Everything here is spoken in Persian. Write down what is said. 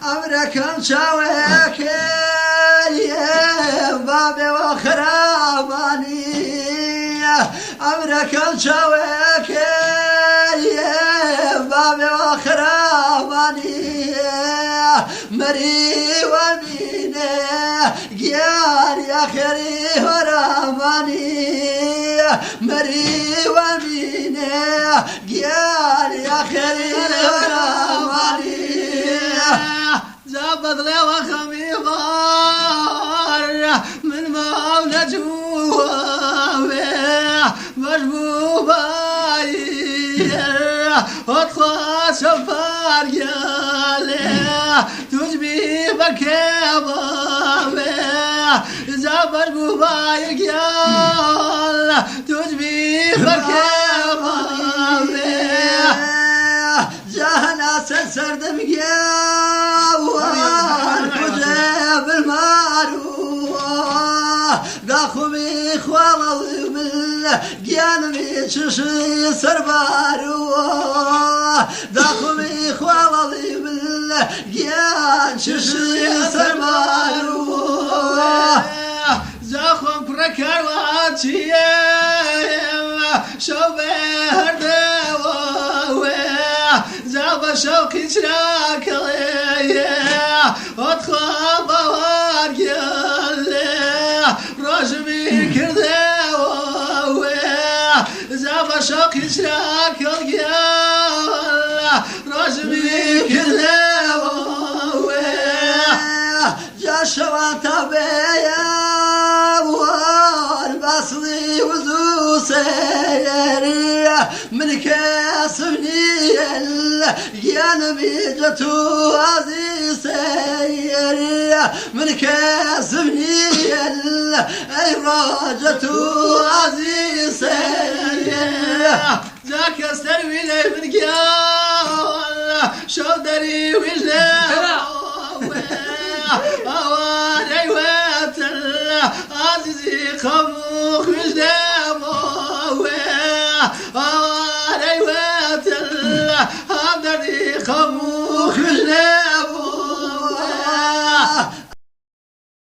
أمريكان شاويك بابي وخراباني أمريكان شاويك بابي وخراباني مري وميني قيار يا خيري وراماني مري وميني قيار يا خيري وراماني زبط لي وخميضار من مولى جوابه مجبوباي أطلع سفر يالي تجبي بكبابه زبط مجبوباي يال تجبي بكبابه جاهنا سرد مقاوان كجاب المعروف داخمي خوالي من قيانمي ششي سربارو داخمي خوالي من قيان ششي سربارو زاخم بركرواتي شوبه زاب شوقي شراك أدخل بوار يالي رجمي كرداوي زاب شوقي شراك رجمي كرداوي جا شواتا بيا والبصري وزو سيري من كاسبني يا نبي جتو عزيز سيري من كاسبني اي راجتو عزيز سيري ذاك استروي لي من قال شودري وجهه اواني واتل عزيزي خموخ وجدامه اواني واتل همدردي خموخ وجدامه